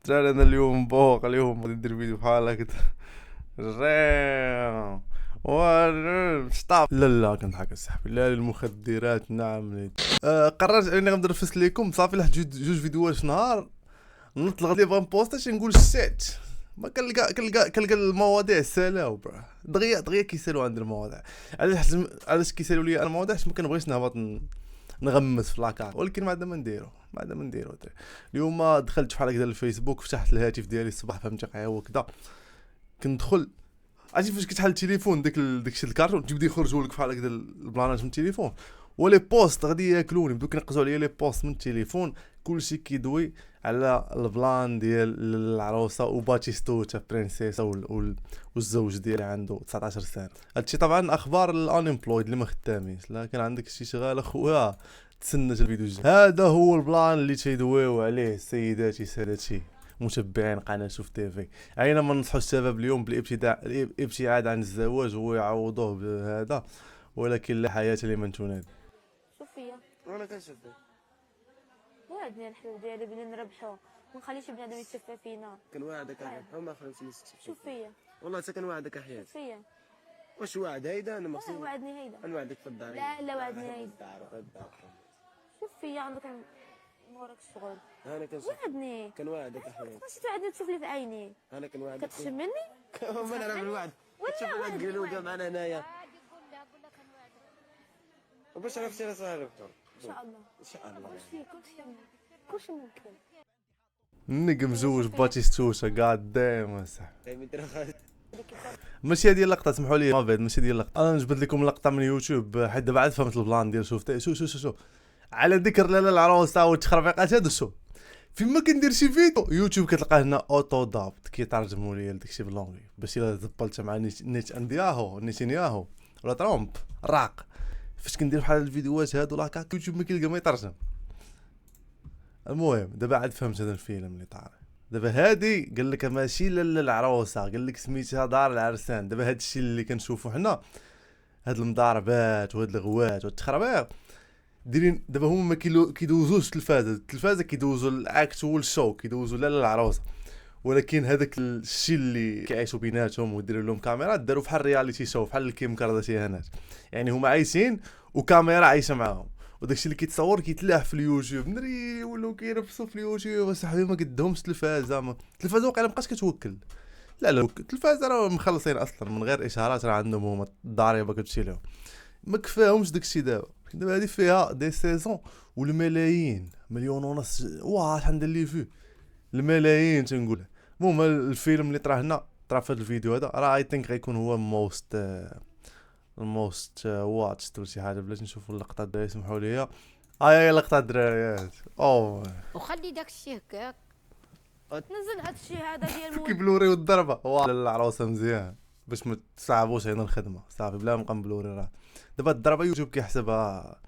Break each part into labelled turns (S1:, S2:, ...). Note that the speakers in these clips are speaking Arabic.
S1: لا انا اليوم بوق، اليوم غادي ندير فيديو بحال هكا ريم ستوب. لا كنضحك اصاحبي، لا المخدرات نعم. قررت اني غندرفس لكم صافي لحد جوج فيديوهات في نهار. نطلق لي بغا نبوستا شي نقول السيت ما كنلقى المواضيع سالاو برا دغيا كيسالوا عند المواضيع. علاش كيسالوا لي المواضيع؟ حيت ما كنبغيش نهبط نغمس في لاكار، ولكن ما عندنا ما نديرو اليوم دخلت بحال هكذا الفيسبوك، فتحت الهاتف ديالي الصباح فهمتي قهوه كذا، كندخل عرفتي فاش كتحل التليفون داكشي الكارتون تيبدا يخرجوا لك بحال هكذا البلانات من التليفون، ولي بوست غادي ياكلوني، بداو كينقزوا عليا لي بوست من التليفون، كلشي كيدوي على البلان ديال العروسه وباتيستوتا برنسيسا والزوج ديالي عنده 19 سنه. هادشي طبعا اخبار الانيمبلويد اللي ما خدامينش، لكن عندك شي شغال اخويا تسنى الفيديو الجاي. هذا هو البلان اللي تيدويو عليه سيداتي سادتي متبعين قناه شوف تيفي. اين ما ننصحوا الشباب اليوم الابتعاد عن الزواج ويعوضوه بهذا، ولكن لا حياه لمن تنادي.
S2: شوف فيا
S3: وانا كنشوف فيك
S2: وعدني الحلو ديالي بلي نربحو ما نخليش بنادم يتشفى فينا.
S3: كنوعدك احيانا وما خليتش نستشفى.
S2: شوف فيا
S3: والله حتى كنوعدك احيانا.
S2: شوف فيا
S3: واش وعد هيدا؟ انا مقصود
S2: وعدني هيدا.
S3: نوعدك في الدار.
S2: لا وعدني هيدا.
S3: في الدار.
S2: شوف فيا عندك مورك الشغل.
S3: انا كنشوف
S2: وعدني
S3: كنوعدك احيانا.
S2: واش توعدني تشوف لي في عيني؟
S3: انا كنوعدك
S2: كتشم مني؟
S3: ما نعرف الوعد.
S2: ولا
S3: واحد قالوا معنا هنايا وباش عرفتي راه صافي
S2: ان شاء الله.
S3: ان شاء الله.
S2: كلشي ممكن.
S1: نقم زوج باتيستوتا قاعد دايم
S3: دايما
S1: ماشي هذه اللقطه، سمحوا لي ما بعد ماشي هذه اللقطه. انا نجبد لكم لقطه من يوتيوب حيت دابا عاد فهمت البلان ديال شوف على ذكر لالا العروسه والتخربيقات هادو. شوف فيما كندير شي فيديو يوتيوب كتلقى هنا اوتو دابت كيترجموا لي داكشي باللونغلي، باش الا زبلت مع نيتانياهو ولا ترامب راق فاش كندير بحال الفيديوهات هادو لاكا يوتيوب ما كيلقى ما يترجم. المهم دابا عاد فهمت هذا الفيلم اللي طار. دابا هادي قال لك ماشي لالا العروسه، قال لك سميتها دار العرسان. دابا هادشي اللي كنشوفو حنا، هاد المضاربات وهاد الغوات والتخربيق دايرين دابا هما ما كيدوزوش التلفازه كيدوزوا الاكتوال شو، كيدوزوا لالا العروسه، ولكن هذاك الشيء اللي كيعيشوا بيناتهم وديروا لهم كاميرات داروا بحال رياليتي شو، بحال كيم كارداشيانات، يعني هما عايشين وكاميرا عايشه معاهم، وداكشي اللي كيتصور كيتلاح في اليوتيوب. نري ولاو كيرفسوا في اليوتيوب اصاحبي ما قدهمش التلفازه. التلفازه واقيلا مابقاش كتوكل. لا التلفازه راه مخلصين اصلا من غير اشارات، راه عندهم هما الضريبه كتمشي لهم، ما كفاهمش داكشي. دابا هادي فيها دي سيزون والملايين، مليون ونص، واه شحال ندير لي فيه الملايين تنقول. المهم الفيلم اللي طرا هنا طرا في هذا الفيديو هذا راه اي ثينك غيكون هو الموست واتش ولا شي حاجه. بلاش نشوفوا اللقطه الدراري يسمحوا لي. هاي اللقطه الدراريات
S4: وخلي داك الشيء هكاك
S2: نزل هاد الشيء هذا ديال
S1: كيبلوري والضربه العروسه مزيان باش ما تصعبوش علينا الخدمه صافي بلا نبقى مبلوري. راه دابا الضربه يوتيوب كيحسبها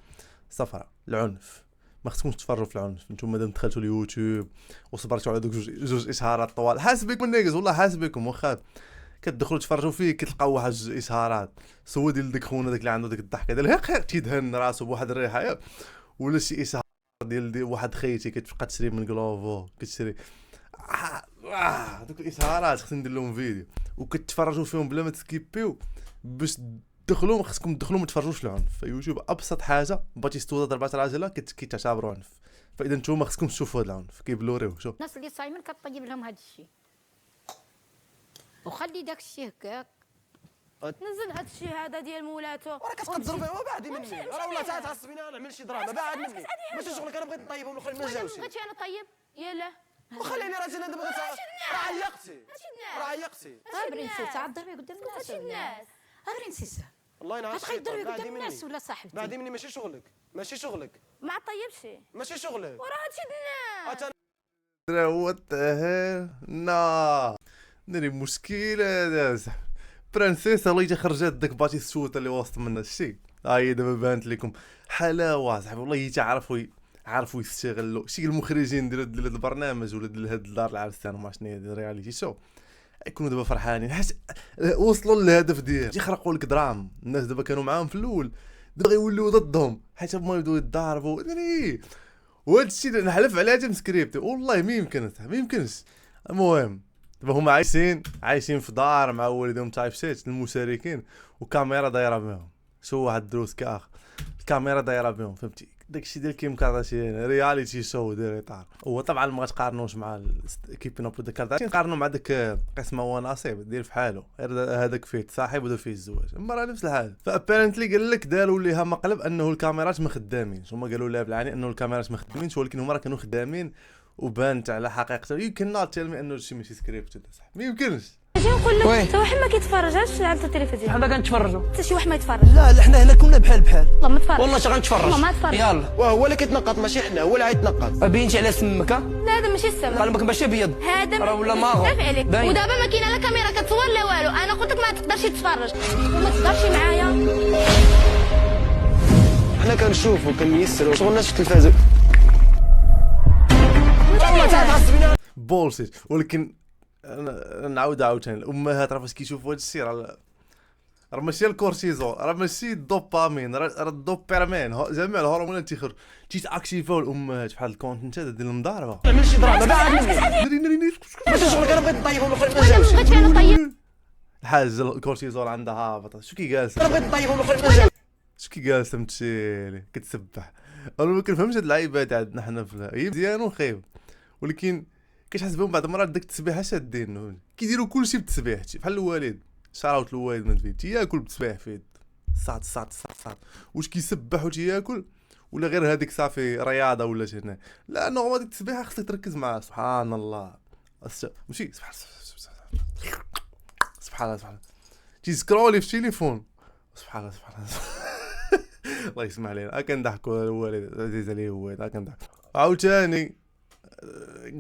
S1: صفرة العنف، ما خصكمش تفرجوا في العنف. نتوما مادام دخلتوا اليوتيوب وصبرتوا على دوك جوج اشهارات طوال، حاسبكم الناقص والله حاسبكم. واخا كتدخلوا تفرجوا فيه كتلقاو واحد جوج اشهارات سوا ديال داك خونا داك اللي عنده داك الضحكه ديال هيك تيدهن راسو بواحد الريحه، ولا شي اشهار ديال واحد خيتي كتبقى تشري من كلوفو كتشري دوك الاشهارات خصني ندير لهم فيديو وكتفرجوا فيهم بلا ما تسكيبيو باش تدخلوا. خصكم تدخلوا ما تفرجوش العنف في يوتيوب. ابسط حاجه باتيستوتا ضربات راجلها كيتعتبروا عنف، فاذا نتوما خصكم تشوفوا هذا العنف كيبلوريو. شوف
S4: الناس اللي صايمين كطيب لهم هذا الشيء وخلي داك الشيء هكاك
S2: نزل هاد الشيء هذا ديال مولاتو.
S3: راه كتبقى تضربي وبعدي مني، راه والله تعصبيني انا نعمل شي دراما بعد مني، ماشي شغلك. انا بغيت نطيبهم الاخرين ما جاوش.
S2: بغيتي انا طيب يلا
S3: وخليني راجل انا دابا راه عيقتي.
S4: برنسيسه عاد ضربي قدام الناس.
S2: الناس
S4: برنسيسه
S3: والله ينعس
S4: عاد خلي ضربي قدام الناس ولا صاحبتي.
S3: بعدي مني ماشي شغلك
S2: ما طيبش
S3: ماشي شغلك.
S2: وراه هادشي الناس
S1: وات نا ناري مشكله هذا برنسيسا الله خرجت داك باتيستوتا اللي وسط منا الشيء. هاي دابا بانت لكم حلاوه صاحبي والله عارفوا يستغلوا شي المخرجين ديال هذا البرنامج ولا ديال هاد الدار العرسان وما شنو هي رياليتي شو يكونوا دابا فرحانين حيت وصلوا للهدف ديالهم. يخرقوا لك درام. الناس دابا كانوا معاهم في الاول دابا يوليو ضدهم حيت هما يبداو يتضاربوا. وهذا الشيء نحلف على هذا مسكريبتي والله ما يمكنش المهم دابا هما عايشين في دار مع والدهم تايب شيت المشاركين، وكاميرا دايره بهم. شو واحد الدروس كاخ الكاميرا دايره بهم، فهمتي داكشي ديال كيم كارداشيان رياليتي شو ديال اطار. هو طبعا ما غتقارنوش مع كيبين اب ذا كارداشيان، قارنوا مع داك قسمه هو نصيب دير في حاله، غير هذاك فيه تصاحب ودا فيه الزواج، اما راه نفس الحال. فابيرنتلي قال لك داروا ليها مقلب انه الكاميرات ما خدامينش، هما قالوا لها بالعاني انه الكاميرات ما خدامينش، ولكن هما راه كانوا خدامين وبانت على حقيقته. يمكن نوت تيل مي انه هادشي ماشي سكريبت ولا صح، ما يمكنش.
S2: اجي نقول لك
S3: وي.
S2: حتى واحد ما كيتفرجش على التلفزيون،
S3: حنا كنتفرجوا.
S2: حتى شي واحد ما يتفرج.
S3: لا لا حنا هنا كلنا بحال
S2: والله ما تفرج،
S3: والله شي غنتفرج.
S2: والله ما تفرج.
S3: يلا وهو اللي كيتنقط ماشي حنا، هو اللي غيتنقط. ما بينش على سمك
S2: لا هذا ماشي السبب،
S3: قلبك ماشي ابيض.
S2: هذا
S3: راه ولا ماغو.
S2: بزاف عليك.
S3: باين.
S2: ودابا ما كاينه لا كاميرا كتصور لا والو، انا قلت لك ما تقدرش تتفرج وما تقدرش معايا.
S3: حنا كنشوفوا كنيسروا شغلنا في التلفازه. والله تعصبينا.
S1: بولشيت. ولكن نعاود عاوتاني الامهات راه فاش كيشوفوا هذا الشيء راه ماشي الكورتيزول، راه ماشي الدوبامين، راه الدوبيرمين، جميع الهرمونات تيخرج تيتاكتيفاو الامهات بحال الكونتنت هذا ديال المضاربه.
S3: نعمل شي دراما بعد مني. ماشي شغلك انا بغيت نطيبهم الاخرين ما جاوش.
S2: بغيت انا طيب
S1: الحاجه الكورتيزول عندها هابطه. شو كي جالس
S3: انا بغيت نطيبهم الاخرين ما جاوش.
S1: شو كي جالس متشيلي كتسبح. انا ما كنفهمش هاد اللعيبات عندنا حنا في هي مزيان وخايب، ولكن كتحس بهم بعض المرات داك التسبيحه شادين كيديروا كلشي بالتسبيح بحال الوالد. شراوت الوالد من البيت تياكل بالتسبيح في يد صاد صاد صاد صاد. واش كيسبح وتياكل ولا غير هذيك صافي رياضه ولا شي هنا؟ لا نورمال ديك التسبيحه خصك تركز معها. سبحان الله ماشي سبحان الله تيسكرولي في التليفون. سبحان الله الله يسمح لينا. كنضحكوا الوالد عزيز عليه الوالد كنضحك. عاوتاني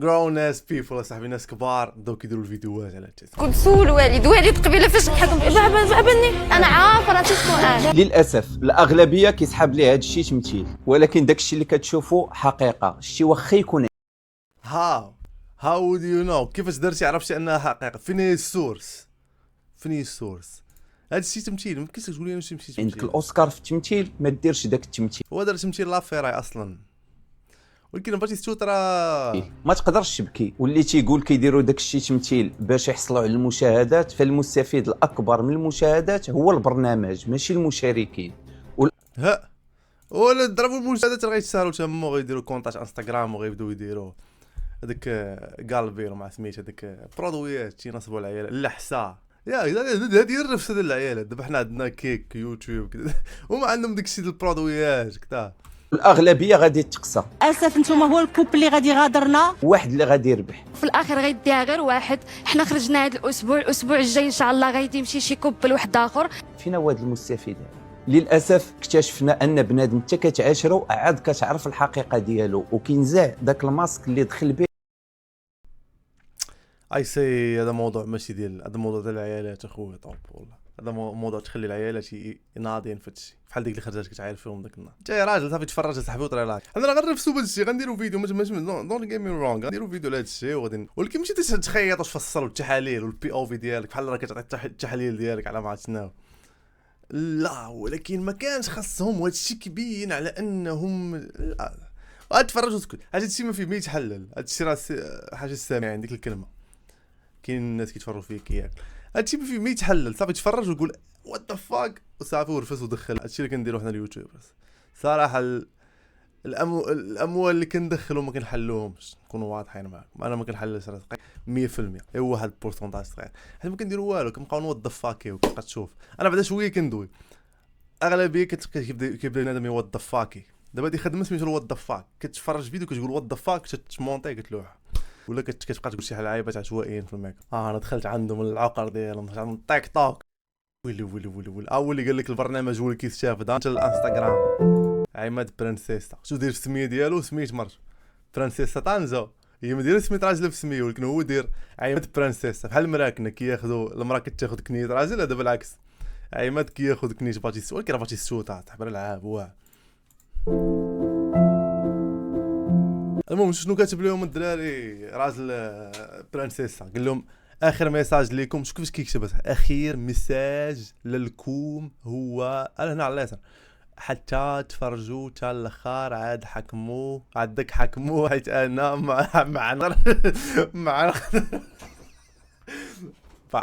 S1: grown ass people اصاحبي ناس كبار بداو كيديروا الفيديوهات على التيك.
S2: كنت سول والد قبيله فاش حكم زعبني انا عارفه راه السؤال.
S5: للاسف الاغلبيه كيسحب ليه هذا الشيء تمثيل، ولكن داك الشيء اللي كتشوفو حقيقه. الشيء واخا يكون
S1: how would you know كيفاش درتي عرفتي انها حقيقه؟ فين هي السورس؟ هذا الشيء تمثيل. ما يمكنش تقول لي ماشي تمثيل.
S5: عندك الاوسكار في التمثيل ما ديرش داك التمثيل.
S1: هو دار تمثيل لافيراي اصلا، ولكن بغيتي تشوت راه
S5: ما تقدرش تبكي. واللي تيقول كيديروا داك الشيء تمثيل باش يحصلوا على المشاهدات، فالمستفيد الاكبر من المشاهدات هو البرنامج ماشي المشاركين.
S1: ها ولا ضربوا المشاهدات غيتسالوا تما غيديروا كونطاج انستغرام وغيبداو يديروا هذاك قالبيرو مع سميت هذاك برودويات تينصبوا العيال اللحسه. يا هذه الرفسه ديال العيالات. دابا حنا عندنا كيك يوتيوب كذا هما عندهم داك الشيء ديال البرودويات كذا.
S5: الاغلبيه غادي تقصى.
S6: اسف نتوما هو الكوب اللي غادي غادرنا،
S5: واحد اللي غادي يربح.
S2: في الاخر غيديها غير واحد. حنا خرجنا هذا الاسبوع الجاي ان شاء الله غادي يمشي شي كوب لواحد اخر.
S5: فينا هو هذا المستفيد هذا؟ للاسف اكتشفنا ان بنادم انت كتعاشرو عاد كتعرف الحقيقه ديالو وكينزع داك الماسك اللي دخل به.
S1: اي سي هذا موضوع ماشي ديال هذا موضوع ديال العيالات اخويا. طوب والله هذا موضوع تخلي العيالات يناضين في هادشي بحال ديك اللي خرجات كتعاير فيهم داك النهار. جاي راجل صافي تفرج صاحبي وطري لاك. حنا راه غنرفسوا بهذا الشيء غنديروا فيديو ماشي دونت جيت مي رونغ غنديروا فيديو لهذا الشيء وغادي، ولكن ماشي تخيط وتفصل والتحاليل والبي او في ديالك بحال راه كتعطي التحاليل ديالك على ما عرفت شنو. لا ولكن ما كانش خاصهم وهذا الشيء كيبين على انهم لا غتفرج وتسكت. هذا الشيء ما فيه ما يتحلل. هذا الشيء راه حاجه سامعين عندك الكلمه. كاين الناس كيتفرجوا فيك ياك هادشي ما فيه ما يتحلل. صافي تفرج وقول وات ذا فاك وصافي ورفس ودخل. هادشي اللي كنديرو حنا اليوتيوبرز صراحه. الاموال اللي كندخلو ما كنحلوهمش، نكونوا واضحين معاكم. انا ما كنحللش 100%، هو واحد البورسونتاج صغير. حيت ما كنديروا والو كنبقاو نوض ذا فاكي وكتبقى تشوف. انا بعدا شويه كندوي اغلبيه كيبدا بنادم يوض ذا فاكي. دابا هادي خدمه سميتو وات ذا فاك. كتفرج فيديو كتقول وات ذا فاك تمونطي كتلوح ولا كتبقى تقول شي حاجه عايبات عشوائيين في الميك. انا دخلت عندهم العقر ديالهم دخلت عندهم تيك توك. ويلي اول اللي قال لك البرنامج هو اللي كيتشاف دانت الانستغرام. عماد برانسيسا شو داير السميه ديالو سميت مرج برانسيسا طنجه. هي ما دايره سميت راجل في سميه، ولكن هو داير عماد برانسيسا بحال المراكنه كياخذوا المراه كتاخذ كنيه راجل. هذا بالعكس عماد كياخذ كنيه باتيس ولكن راه باتيس سوطه تحبر العاب واه. المهم شنو كاتب لهم الدراري راجل برانسيسا؟ قال لهم اخر ميساج ليكم. شوف كيفاش كيكتب اخير ميساج للكم هو انا هنا على اليسار. حتى تفرجوا حتى الاخر عاد حكموا عندك حكموا حيت انا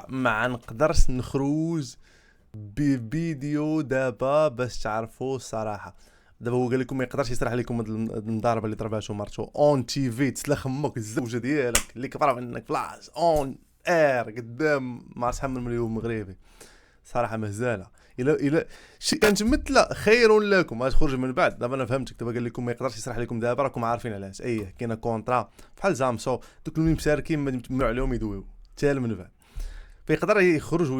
S1: ما نقدرش نخرج بفيديو دابا باش تعرفوا الصراحه. دابا هو قال لكم ما يقدرش يسرح لكم هاد المضاربه اللي ضرباتو مرتو اون تي في تسلخ امك الزوجه ديالك اللي كبر منك بلاص اون اير قدام ما شحال من مليون مغربي. صراحه مهزاله. الى شي كانت مثله خير لكم ما تخرج من بعد. دابا انا فهمتك. دابا قال لكم ما يقدرش يسرح لكم دابا راكم عارفين علاش. كاينه كونطرا بحال زامسو دوك اللي مساركين ما تمنعوا عليهم يدويو حتى من بعد فيقدر يخرج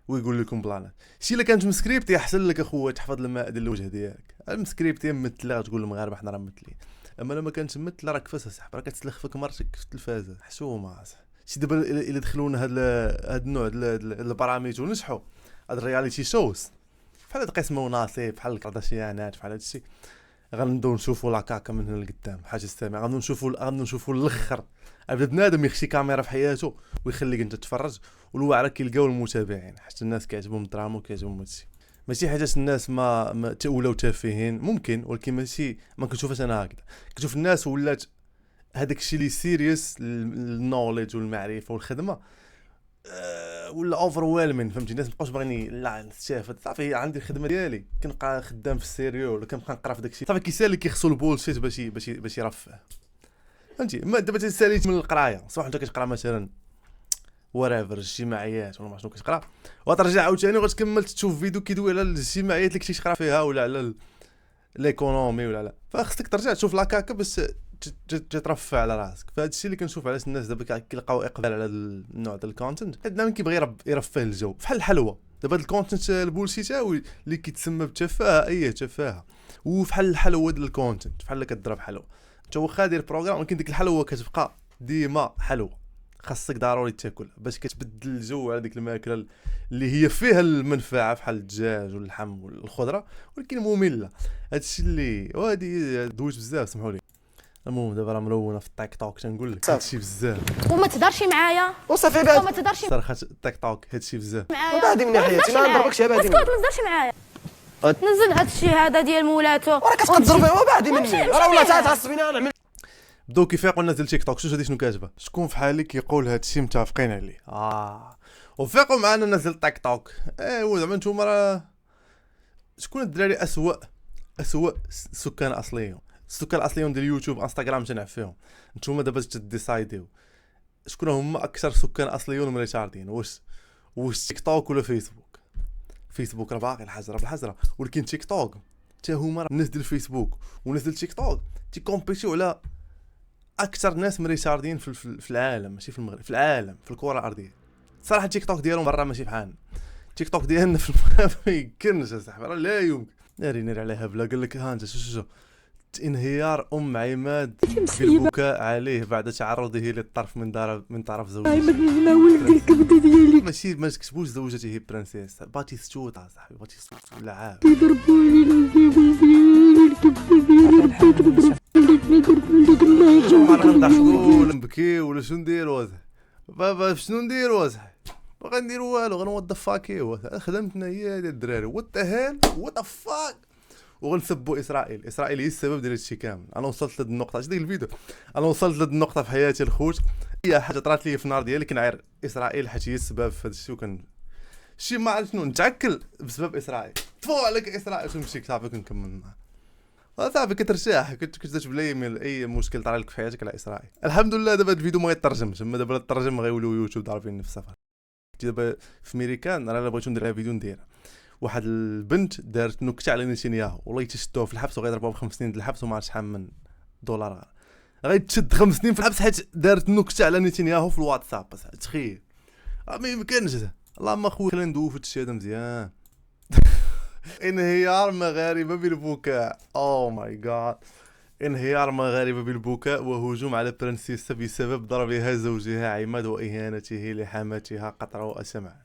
S1: ويقول لكم بلانات. شي الا كانت مسكريبتي احسن لك اخويا تحفظ المائده الوجه ديالك. المسكريبتي مثله تقول للمغاربه حنا راه مثلين. اما لما كانت مثله راك فاس صاحبي راك تسلخ فيك مرتك في التلفازه حشومه. شي دابا الا دخلونا هاد النوع البرامج ونجحوا هاد الرياليتي شوز بحال قسم ونصيب بحال الكارداشيانات بحال هادشي غنبداو نشوفوا لاكاكا من هنا لقدام حاجه سامع. غنبداو نشوفوا الاخر بدا بنادم يخشي كاميرا في حياته ويخليك انت تتفرج والواعره كيلقاو المتابعين حتى الناس كيعجبهم الدراما وكيعجبهم هادشي. ماشي حاجات الناس ما ولاو تافهين ممكن ولكن ماشي ما كنشوفش انا هكذا. كنشوف الناس ولات هذاك الشيء اللي سيريوس النوليدج والمعرفه والخدمه ولا اوفر ويلمين فهمتي. الناس مابقاوش باغيني لا نستافد صافي عندي الخدمه ديالي كنبقى خدام في السيريو ولا كنبقى نقرا في داكشي صافي كيسالي كيخصو البولشيت باش يرفه فهمتي. ما دابا تساليت من القرايه صح انت كتقرا مثلا ورافر الاجتماعيات ولا ما شنو كتقرا وترجع عاوتاني وغتكمل تشوف فيديو كيدوي على الاجتماعيات اللي كنتي تقرا فيها ولا على ليكونومي ولا لا فخصك ترجع تشوف لاكاكا باش تترفع على راسك. فهاد الشيء اللي كنشوف علاش الناس دابا كيلقاو اقبال على النوع ديال الكونتنت حيت دائما كيبغي يرفه الجو بحال الحلوه. دابا هاد الكونتنت البولشيتاوي اللي كيتسمى بالتفاهه تفاهه وفحال الحلوه ديال الكونتنت بحال كضرب حلوه انت واخا دير بروغرام ولكن ديك الحلوه كتبقى ديما حلوه خاصك ضروري تاكل باش كتبدل الجو على ديك الماكله اللي هي فيها المنفعه بحال الدجاج واللحم والخضره ولكن ممله. هادشي اللي وهادي دويت بزاف سمحوا لي. المهم دابا راه ملونه في التيك توك تنقول لك هادشي بزاف
S2: وما تهضرش معايا
S3: وصافي بعد
S2: وما تهضرش
S1: صراحه التيك توك هادشي بزاف
S2: معايا
S3: بعدي من حياتي ما نضربكش يا بعدي
S2: اسكت ما تهضرش معايا نزل هادشي هذا ديال مولاتو
S3: راه كتضربي وبعدي مني راه ولا تعصبيني انا
S1: بداو كيفيقوا الناس ديال تيك توك شوف هادي شنو كاتبه شكون في حالي كيقول هادشي متفقين عليه وفيقوا معنا الناس ديال تيك توك. ايوا زعما نتوما راه شكون الدراري اسوء سكان اصليين السكان الاصليين ديال يوتيوب انستغرام تنعرف فيهم. نتوما دابا تديسايديو شكون هما اكثر سكان اصليين مريشاردين واش تيك توك ولا فيسبوك راه باقي الحجره ولكن تيك توك حتى هما الناس ديال الفيسبوك والناس ديال تيك توك تيكومبيتيو على اكثر ناس مريشاردين في العالم ماشي في المغرب في العالم في الكره الارضيه. صراحه تيك توك ديالهم برا ماشي بحالنا. تيك توك ديالنا في المغرب ما يمكنش اصاحبي راه لا يمكن ناري على هبله. قال لك ها انت شو انهيار عماد بالبكاء عليه بعد تعرضه للطرف من طرف زوجته.
S6: ما ولد الكبده ديالي
S1: ماشي ما تكتبوش زوجته هي برنسيس باتي ستوطا صاحبي باتي ستوطا لعاب
S6: يضربوني الكبده ديالي
S1: غنضحكوا ولا نبكيو ولا شنو نديروا بابا شنو نديروا صاحبي ما غنديروا والو غنوض فاكيو خدمتنا هي ديال الدراري وات ذا فاك وغنسبوا اسرائيل هي السبب ديال هادشي كامل. انا وصلت لهاد النقطه اش ديك الفيديو انا وصلت لهاد النقطه في حياتي الخوت هي حاجه طرات لي في النهار ديالي كنعير اسرائيل حيت هي السبب في هادشي وكان شي ما عرفت شنو نتعكل بسبب اسرائيل تفوا عليك اسرائيل ونمشي صافي كنكمل معاه صافي كترتاح كتكتب لي اي مشكل طرا لك في حياتك على اسرائيل. الحمد لله دابا الفيديو ما غيترجمش اما دابا الترجم غيوليو يوتيوب ضاربين في السفر. دابا في ميريكان راه بغيتو ندير فيديو نديرها واحد البنت دارت نكته على نتنياهو والله تشدوه في الحبس وغيضربوه ب5 سنين ديال الحبس وما عرفت شحال من دولار غيتشد 5 سنين في الحبس حيت دارت نكته على نتنياهو في الواتساب. بس تخيل ما يمكنش اللهم اخويا خلينا ندوي في هادشي هذا مزيان. انهيار مغاربه بالبكاء او ماي جاد انهيار مغاربه بالبكاء وهجوم على برنسيسة بسبب ضربها زوجها عماد واهانته لحماتها قطره واسمع.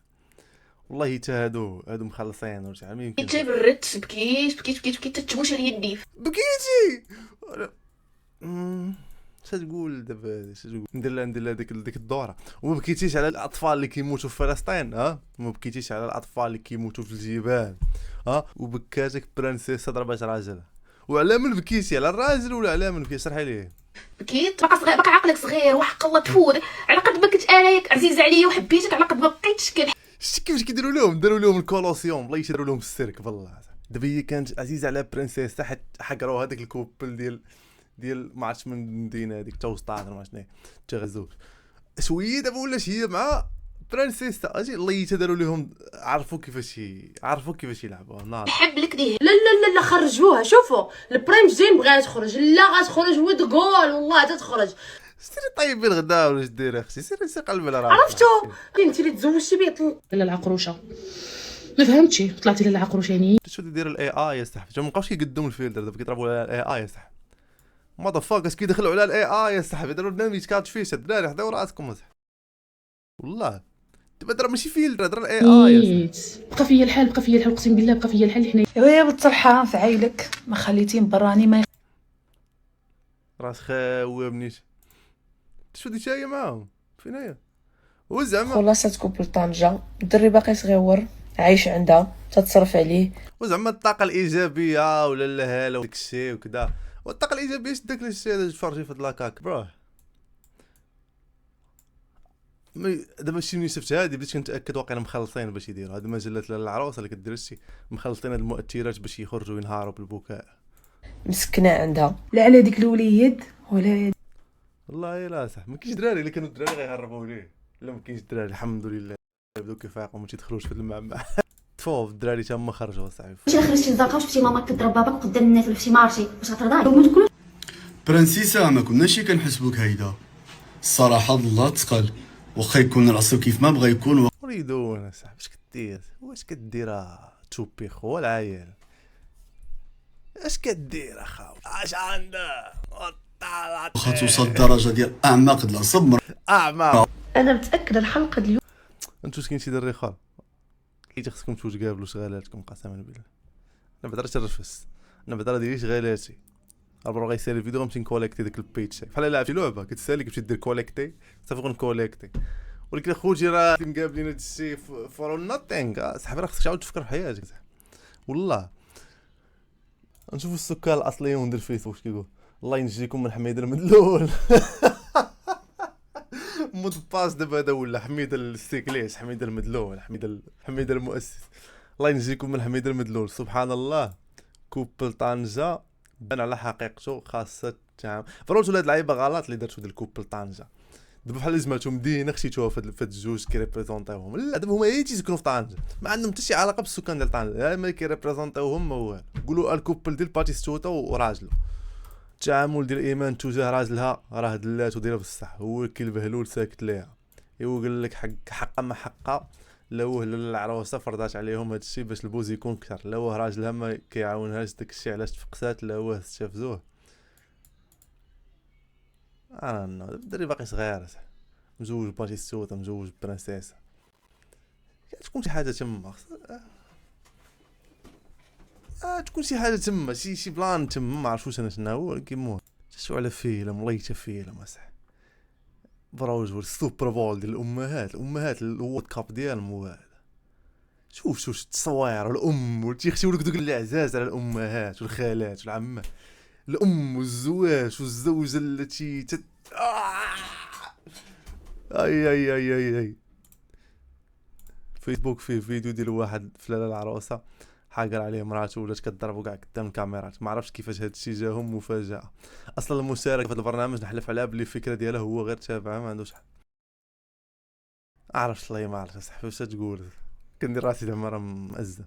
S1: والله حتى هادو مخلصين ورجع ما يمكن
S7: حتى بردت بكيت تتموش عليا الديف
S1: بكيتي تقول دابا اش تقول ندير لها ديك الدوره. وما بكيتيش على الاطفال اللي كيموتوا في فلسطين، وما بكيتيش على الاطفال اللي كيموتوا في الجبال، وبكاتك برانسيسا ضربات راجلها. وعلى من بكيتي، على الراجل ولا على من بكيتي؟ شرحي لي.
S7: بكيت باقا صغير، باقا عقلك صغير وحق الله تفوت، على قد ما كنت اناياك عزيز عليا وحبيتك على قد ما بقيتش
S1: شتي كيفاش كيديروا لهم؟ داروا لهم الكولوسيوم، والله داروا لهم السيرك بالله. دابا هي كانت عزيزه على برنسيسا، حيت حقروا هذاك الكوبل ديال ما عرفتش من المدينه هذيك توسطات ما شنو تغزوش شويه. دابا ولاش هي مع برنسيسا، اجي الله داروا لهم، عرفوا كيفاش يلعبوا نار.
S7: نحب لك ديه. لا لا لا خرجوها. شوفوا البريم جيم بغات تخرج، لا غتخرج وتقول والله تخرج.
S1: سيري طيبي الغدا ولا اش دايره اختي؟ سيري قلبي على راسك.
S7: عرفتو انت اللي تزوجتي بيه لا العقروشه. ما فهمتش، طلعتي لا العقروشه يعني
S1: شو دير الاي اي يا صاحبي؟ ما بقاوش كيقدموا الفيلتر دابا كيضربوا على الاي اي يا صاحبي. ما فاكاش كيدخلوا على الاي اي يا صاحبي، داروا لنا ميتكات فيش الدراري، حداو راسكم اصاحبي والله. دابا درا ماشي فيلتر، درا الاي اي يا صاحبي.
S7: بقى فيا الحال، بقى فيا الحال، اقسم بالله بقى فيا الحال. حنا
S8: يا بتصح حرام في عيلك، ما خليتين براني ما
S1: راس خاوبنيش. شو دي جايه معاهم فين هي؟ وزعما
S8: خلاصة كوبل طنجة، الدري باقي صغيور عايش عندها تتصرف عليه.
S1: وزعما الطاقه الايجابيه ولا الهاله وداك الشيء وكذا. والطاقه الايجابيه شداك الشيء هذا تفرجي في لاكاك براه. دابا شي ملي شفت هادي بديت كنتاكد واقيلا مخلصين باش يديروا هاد المجلات للعروسه اللي كدير هادشي، مخلصين هاد المؤثرات باش يخرجوا ينهاروا بالبكاء.
S8: مسكنة عندها لا على ديك الوليد ولا
S1: والله لا صح، ما كاينش دراري اللي كانوا الدراري غيهربوا ليه. لا ما كاينش دراري الحمد لله، بداو كيفايقوا ما تيدخلوش في المعمعة. تفوف الدراري تما خرجوا صاحبي.
S2: ماشي خرجتي للزنقه وشفتي ماماك كضرب باباك قدام الناس ولا شي مارشي واش غترضاي؟
S9: برنسيسا ما كناش كنحسبوك هيدا الصراحه، الله تقل واخا يكون راسو كيف ما بغى يكون.
S1: وريدون صاحبي اش كدير؟ واش كدير توبي خو العيال؟ اش كدير اخا؟ اش عندك؟
S9: واخا توصل الدرجه ديال اعماق د العصب
S1: اعماق.
S8: انا متاكده الحلقه اليوم
S1: انتو كاين شي دري اخر كي خصكم تقابلوا شغالاتكم قسما بالله. انا بعدا ترفس، انا بعدا ديري شغالاتي. ابرو غيسالي الفيديو غنمشي نكوليكتي ديك البيتش بحال لعبتي لعبه كتسالي كتمشي دير كوليكتي صافي غنكوليكتي. ولكن اخوتي راه مقابلين هادشي فور نوتينغ صاحبي، راه خصك تعاود تفكر في حياتك والله. نشوفوا السكان الاصليين وندير فيسبوك واش كيقول. الله ينجيكم من حميد المدلول. مود باس دابا هذا ولا حميد السيكليس، حميد المدلول، حميد المؤسس. الله ينجيكم من حميد المدلول. سبحان الله كوبل طنجة بان على حقيقته خاصة تعام. فرولتو هاد اللعيبه غلط اللي درتو ديال كوبل طنجة. دابا بحال جمعتو مدينه خشيتوها في هاد الجوج كيريبريزونطيوهم. لا دابا هما غير تيسكنوا في طنجة، ما عندهم حتى شي علاقه بالسكان ديال طنجة، ما كيريبريزونطيوهم ما والو. قولوا الكوبل ديال باتيستوتا وراجلو. التعامل ديال ايمان تجاه راجلها راه دلاتو دايره بصح، هو كيلبهلول ساكت ليها. ايوا قال لك حق ما حقها، لوه للعروسه فرضات عليهم هادشي باش البوز يكون كثر. لوه راجلها ما كيعاونهاش داكشي علاش تفقسات، لوه استفزوه. انا الدري باقي صغير مزوج باتيستوتا، مزوج برنسيسا، تكون شي حاجه تما تكون شي حاجه تما شي بلان تما ما عرفتوش انا شنو هو. ولكن المهم شو على فيلم والله حتى فيلم اصاحبي بروج السوبر بول ديال الامهات الوورد كاب ديالهم هو هذا. شوف التصوير والام وتيخشيو لك دوك الاعزاز على الامهات والخالات والعمات، الام والزواج والزوجه التي اي فيسبوك فيه فيديو ديال واحد فلان العروسه حاقر عليه مراته ولات كضربو كاع قدام الكاميرات. ما عرفتش كيفاش هاد الشيء جاهم مفاجاه. اصلا المشارك في هذا البرنامج نحلف عليها بلي الفكره ديالها هو غير تابعه ما عندوش حل. عرفت الله ما عرفت صاحبي واش تقول. كندير راسي زعما راه مأزم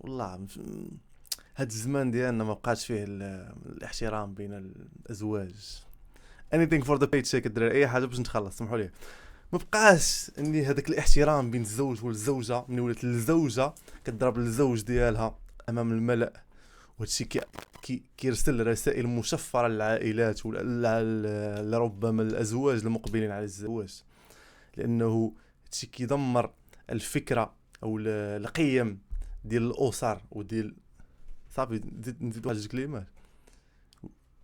S1: والله. هاد الزمان ديالنا ما بقاش فيه الاحترام بين الازواج. anything for the paycheck الدراري، اي حاجه باش نتخلص سمحوا لي. ما بقاش اني هذاك الاحترام بين الزوج والزوجه من ولات الزوجه كتضرب الزوج ديالها امام الملأ، وهادشي كيرسل رسائل مشفره للعائلات ولا ربما الازواج المقبلين على الزواج، لانه هادشي كيدمر الفكره او القيم ديال الاسر وديال صافي. نزيد واحد الكلمات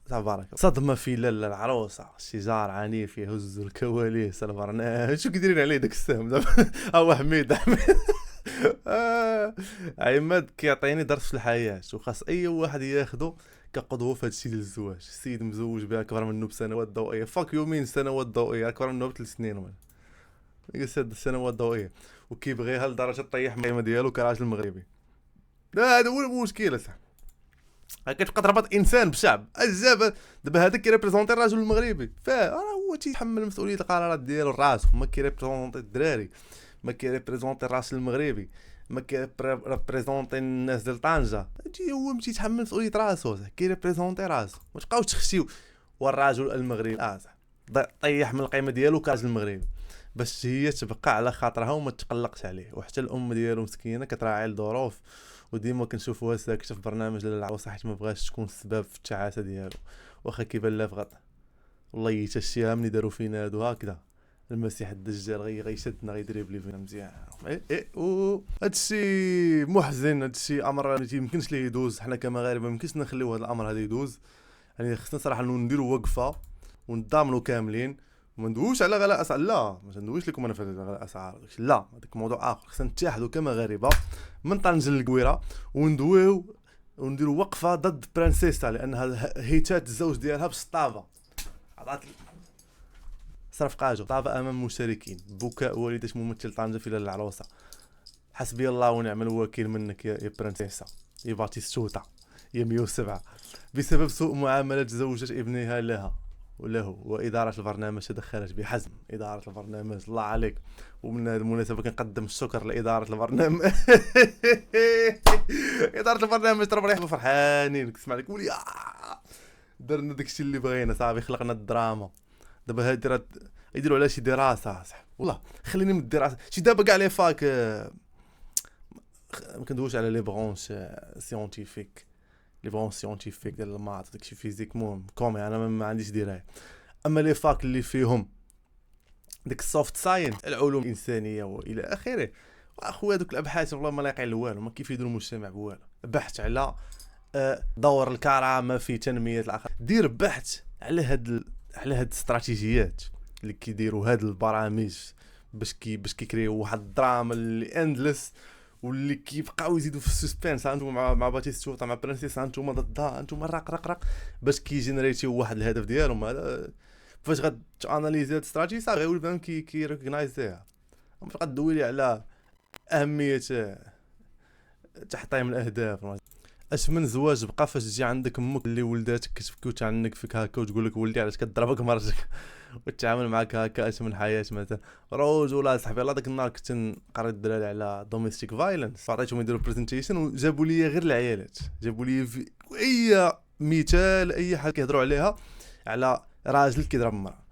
S1: تبارك صدمه في لاله العروسه، الشجار عنيف يهز الكواليس البرنامج. شو كيديرين عليه داك السهم دابا؟ هو حميد عماد كيعطيني درس في الحياه، وخاص اي واحد ياخذه كقدوه في هذا الشيء ديال الزواج. السيد مزوج بها اكبر منه بسنوات ضوئيه، فاك يومين سنوات ضوئيه، اكبر منه ب3 سنين ولا سنوات ضوئيه، وكيبغيها لدرجه طيح القيمه ديالو كراجل مغربي. هذا هو المشكل اصاحبي. كتبقى تربط انسان بشعب الجبل. دابا هذا كيريبريزونتي الرجل المغربي، هو تيحمل مسؤوليه القرارات ديالو راسو، ما كيريبريزونتي الدراري، ما كيريبريزونتي الراجل المغربي، ما كيريبريزونتي الناس ديال طنجه. هو ماشي يتحمل مسؤوليه راسو، كيريبريزونتي راسو. ما تبقاوش تخشيو والراجل المغربي طيح من القيمه ديالو كراجل المغربي باش هي تبقى على خاطرها وما تقلقش عليه. وحتى الام ديالو مسكينه كتراعي الظروف، وديما كنشوفوها ساكته في برنامج العروسه حيت ما بغاش تكون السبب في التعاسه ديالو، واخا كيبان لها في غط. والله يتشيها ملي داروا فينا هادو هكذا المسيح الدجال غيشدنا غيدريبلي فينا مزيان. هادشي محزن، هادشي امر ما يمكنش ليه يدوز. حنا كمغاربه ما يمكنش نخليو هذا الامر هذا يدوز. يعني خصنا صراحه نديروا وقفه ونضامنوا كاملين، وما ندويوش على غلاء اسعار. لا ما ندويش لكم انا في غلاء اسعار، لا هذاك موضوع اخر. خصنا نتحدوا كمغاربه من طنجة للقويره وندويو ونديروا وقفه ضد برانسيسا، لانها هيتات الزوج ديالها بالسطافه. عطات صرف قاجو طافه امام المشاركين. بكاء والدة ممثل طنجة في العروسه. حسبي الله ونعم الوكيل منك يا برانسيسا، يا باتيستوتا، يا 107، بسبب سوء معامله زوجة ابنها لها وله. وإدارة البرنامج تدخلت بحزم. إدارة البرنامج الله عليك. ومن هذه المناسبة كنقدم الشكر لإدارة البرنامج. إدارة البرنامج ترى مريحة فرحانين. كتسمع لك قولي درنا داكشي اللي بغينا صافي، خلقنا الدراما. دابا هادي راه يديروا على شي دراسة صح. والله خليني من الدراسة شي دابا كاع لي فاك ما كندويش على لي برونش سيونتيفيك، لي برون سيونتيفيك ديال المات داكشي فيزيك. المهم كومي انا ما عنديش درايه. اما لي فاك اللي فيهم ديك السوفت ساينس، العلوم الانسانيه والى اخره، اخويا دوك الابحاث والله ما لايقين لوالو، ما كيفيدوا المجتمع بوالو. بحث على دور الكرامه في تنميه الاخر. دير بحث على هاد الاستراتيجيات اللي كيديروا هاد البرامج باش كيكريو واحد الدراما اللي اندلس، واللي كيبقاو يزيدوا في السسبنس. انتم مع باتيستوتا مع برانسيس، انتم ضدها، انتم رق باش كيجينيريتيو واحد الهدف ديالهم. هذا فاش غتاناليزي هاد الاستراتيجي صافي غيولي بان كيريكوغنايزيها. مش غدوي لي على اهميه تحطيم الاهداف. اش من زواج بقى فاش تجي عندك امك اللي ولداتك كتبكي وتعنك فيك هكا وتقول لك ولدي علاش كضربك مرتك وتعامل معك هكا. اش من حياه مثلا رجل صاحبي. الله داك النهار كنت نقرا الدراري على دوميستيك فايلنس، عطيتهم يديروا بريزنتيشن وجابوا لي غير العيالات، جابوا لي اي مثال اي حاجه كيهضروا عليها على راجل كيضرب مرأة،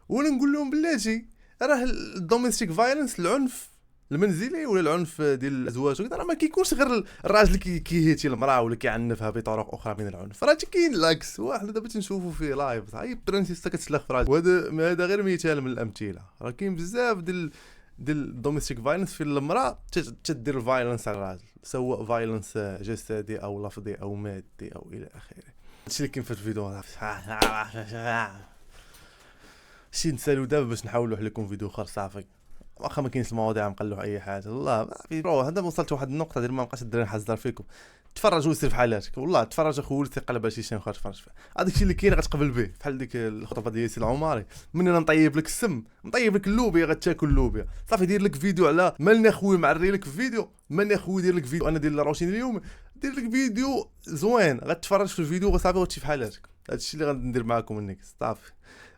S1: وانا نقول لهم بلاتي راه الدوميستيك فايلنس العنف المنزلي ولا العنف ديال الازواج راه ما كيكونش غير الراجل كيهيتي المراه ولا كيعنفها بطرق اخرى من العنف، راه كاين لاكس. وحنا دابا تنشوفوا في لايف صاحبي برنسيسا كتسلخ في راجل، وهذا هذا غير مثال من الامثله. راه كاين بزاف ديال الدوميستيك فايلنس في المراه تدير الفايلنس على الراجل، سواء فايلنس جسدي او لفظي او مادي او الى اخره. هادشي اللي كاين في الفيديو. شي نسالو دابا باش نحاولوا لكم فيديو اخر صافي، واخا ما كاينش المواضيع نقلوا اي حاجه. والله ما في برو هذا وصلت لواحد النقطه ديال ما بقاش الدراري نحذر فيكم. تفرجوا وسير في حالاتك. والله تفرج اخويا تقلب على شي شي اخر تفرج فيه. هذاك الشيء اللي كاين غتقبل به بحال ديك الخطبه ديال سي العماري. من انا نطيب لك السم نطيب لك اللوبيا غتاكل اللوبيا صافي. دير لك فيديو على مالنا اخويا معري لك في فيديو، مالنا اخويا دير لك فيديو انا ديال الروتين اليوم، دير لك فيديو زوين غتفرج في الفيديو صافي وتمشي في حالاتك. هذا الشيء اللي غندير معكم النيك صافي.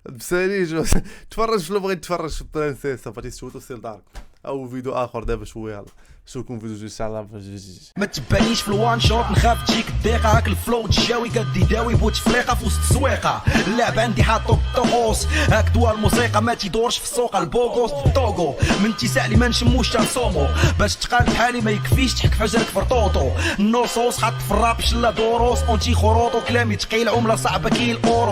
S1: بساليج تفرج في اللي بغيت تفرج في برنسيسا باتيستوتا سير دارك او فيديو اخر دابا شويه. يلا نشوفكم فيديو ان شاء الله.
S3: ما تبانيش في الوان شوت نخاف تجيك الضيقه. هاك الفلو تجاوي قد يداوي بوتفليقه في وسط السويقه. اللعب عندي حاطو الطقوس هاك دوا الموسيقى ما تيدورش في السوق. البوغوس الطوغو من اتساع لي ما نشموش تنصومو باش تقال بحالي ما يكفيش تحك في عجلك فرطوطو. النصوص حط في الراب شلا دروس اونتي خروطو كلامي ثقيل عمله صعبه كي الاورو.